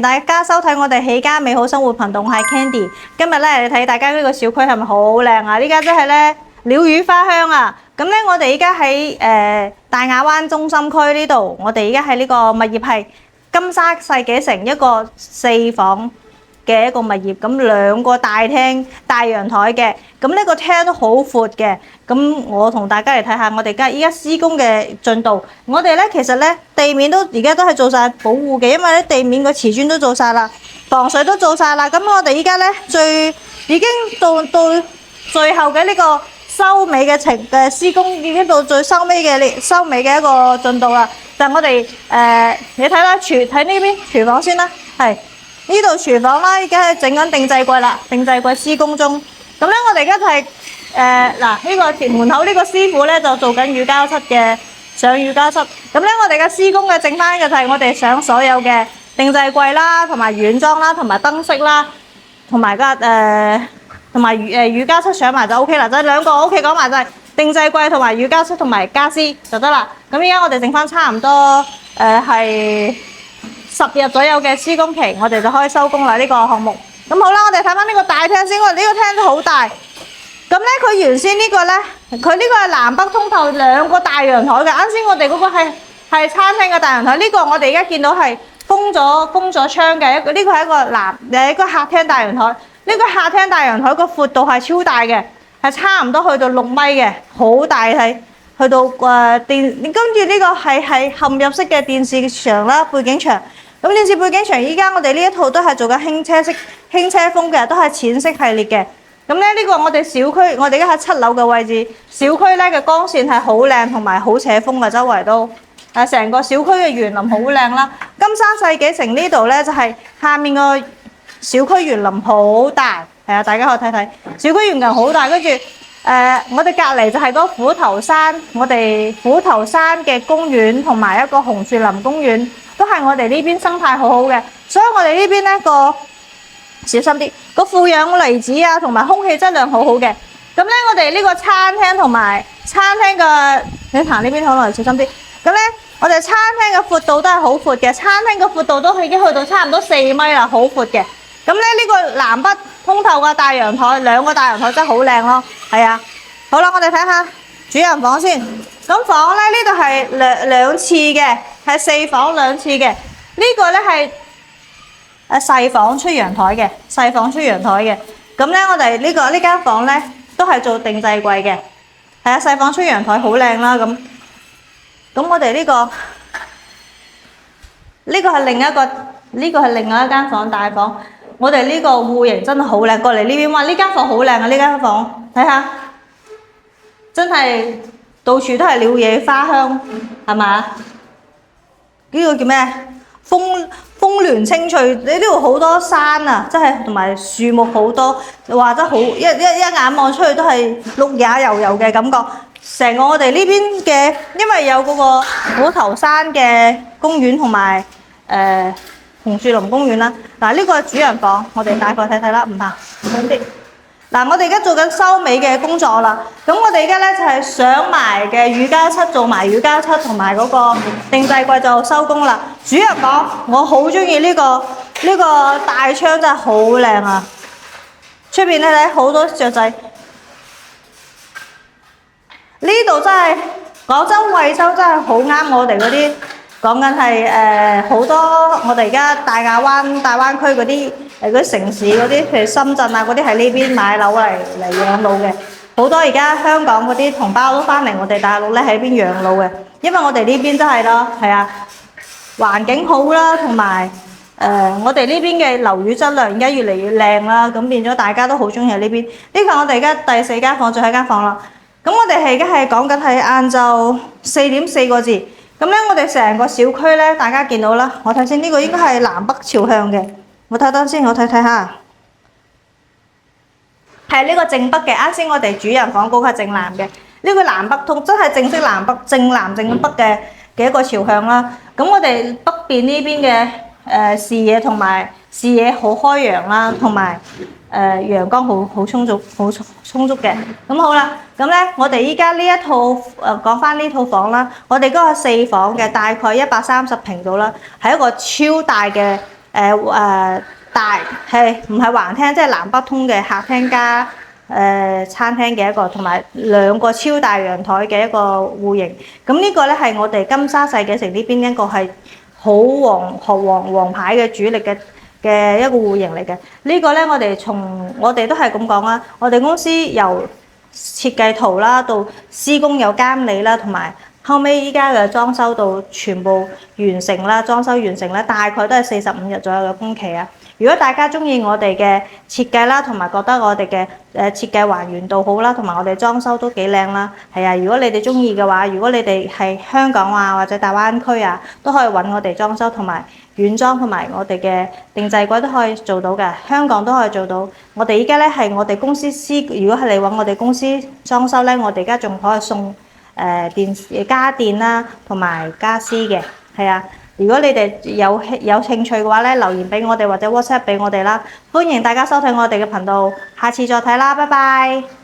迎大家收睇我哋喜家美好生活頻道，我係 Candy。今日咧你睇大家呢個小區係咪好靚啊？呢家真係咧鳥語花香啊！咁咧我哋依家喺大亞灣中心區呢度，我哋依家喺呢個物業係金沙世紀城一個4房嘅一個物業，咁2個大廳大陽台嘅，咁呢個廳都好闊嘅。咁我同大家嚟睇下我哋依家施工嘅進度。我哋咧其實咧地面都而家都係做晒保護嘅，因為咧地面個瓷磚都做晒啦，防水都做晒啦。咁我哋依家咧已經到最後嘅呢個收尾嘅施工，已經到最收尾嘅一個進度啦。就係我哋你睇啦，睇呢邊廚房先啦，係。呢度廚房啦，而家係整緊定製櫃啦，定製櫃施工中。咁咧，我哋而家就係呢個門口呢個師傅咧就做緊乳膠漆嘅上乳膠漆。咁咧，我哋嘅施工嘅整翻嘅就係我哋上所有嘅定製櫃啦，同埋軟裝啦，同埋燈飾啦，同埋乳膠漆上埋就 OK 啦，就係2個 OK 講埋就係定製櫃同埋乳膠漆同埋家私就得啦。咁而家我哋剩翻差唔多係10日左右嘅施工期，我哋就可以收工啦呢個項目。咁好啦，我哋睇翻呢個大廳先。我哋呢個廳都好大。咁咧，佢原先呢個咧，佢呢個係南北通透2個大陽台嘅。啱先我哋嗰個係餐廳嘅大陽台，呢個我哋而家見到係封咗窗嘅呢個係一個客廳大陽台。呢個客廳大陽台個闊度係超大嘅，係差唔多去到6米嘅，好大係。去到跟住呢個係嵌入式嘅電視牆啦，背景牆。咁電視背景牆依家我哋呢一套都係做緊輕車風嘅，都係淺色系列嘅。咁咧呢個我哋小區，我哋而家喺7樓嘅位置，小區咧嘅光線係好靚同埋好扯風嘅，周圍都成個小區嘅園林好靚啦。金沙世紀城呢度咧就係下面個小區園林好大，係啊，大家可以睇睇小區園林好大，跟住。我哋隔離就係嗰虎頭山，我哋虎頭山嘅公園同埋一個紅樹林公園，都係我哋呢邊生態好好嘅，所以我哋呢邊呢個小心啲，個負氧離子啊同埋空氣質量好好嘅。咁咧我哋呢個餐廳同埋餐廳嘅，你行呢邊好耐，小心啲。咁咧我哋餐廳嘅闊度都係好闊嘅，餐廳嘅闊度都已經去到差唔多4米啦，好闊嘅。咁咧呢個南北通透嘅大陽台，2個大陽台真係好靚咯，係啊。好啦，我哋睇下主人房先。咁房咧呢度係兩次嘅，係4房2次嘅。呢個咧係細房出陽台嘅，細房出陽台嘅。咁咧我哋呢間房咧都係做定製櫃嘅，係啊，細房出陽台好靚啦。咁我哋呢個係另外一間房大房。我哋呢個戶型真係好靚，過嚟呢邊哇！呢間房好靚啊！呢間房睇下，真係到處都係鳥野花香，係嘛？呢個叫咩？風巒青翠。你呢度好多山啊，真係同埋樹木好多，話得好一眼望出去都係綠也油油嘅感覺。成個我哋呢邊嘅，因為有嗰個虎頭山嘅公園同埋紅樹林公園啦。嗱，呢個係主人房，我哋大概睇睇啦，唔怕好啲。嗱，我哋而家做緊收尾嘅工作啦。咁我哋而家咧就係上埋嘅乳膠漆，做埋乳膠漆同埋嗰個定製櫃就收工啦。主人房，我好中意呢個大窗，真係好靚啊！出邊你睇好多雀仔。呢度真係廣州惠州真係好啱我哋嗰啲。講緊係好多我哋而家大灣區嗰啲城市嗰啲，譬如深圳啊嗰啲喺呢邊買樓嚟養老嘅，好多而家香港嗰啲同胞都翻嚟我哋大陸咧喺呢邊養老嘅，因為我哋呢邊真係咯，係啊，環境好啦，同埋我哋呢邊嘅樓宇質量而家越嚟越靚啦，咁變咗大家都好中意喺呢邊。呢個我哋而家第4間房，最後一間房啦。咁我哋而家係講緊係晏晝4點4個字。咁咧，我哋成個小區咧，大家見到啦。我睇先，呢個應該係南北朝向嘅。我睇等先，我睇睇下，係呢個正北嘅。啱先我哋主人房嗰個係正南嘅，呢個南北通，真係正式南北正南正北嘅一個朝向啦。咁我哋北邊呢邊嘅視野同埋視野好開揚啦，同埋陽光好充足嘅。咁好啦，咁咧我哋依家呢一套講翻呢套房啦，我哋嗰個4房嘅大概130平度啦，係一個超大嘅大係唔係橫廳，即係南北通嘅客廳加餐廳嘅一個，同埋2個超大陽台嘅一個戶型。咁呢個咧係我哋金沙世紀城呢邊一個係好黃牌嘅主力嘅一個戶型嚟嘅。呢個咧我哋都係咁講啦，我哋公司由設計圖啦，到施工有監理啦，同埋後尾依家嘅裝修到全部完成啦，裝修完成咧，大概都係45日左右嘅工期啊。如果大家中意我哋嘅設計啦，同埋覺得我哋嘅設計還原度好啦，同埋我哋裝修都幾靚啦，係啊。如果你哋中意嘅話，如果你哋係香港啊或者大灣區啊，都可以揾我哋裝修同埋軟裝同埋我哋嘅定製櫃都可以做到嘅，香港都可以做到。我哋依家咧係我哋公司如果係你揾我哋公司裝修咧，我哋而家仲可以送家電啦同埋家私嘅，係啊。如果你哋有興趣嘅話咧，留言俾我哋或者 WhatsApp 俾我哋啦。歡迎大家收睇我哋嘅頻道，下次再睇啦，拜拜。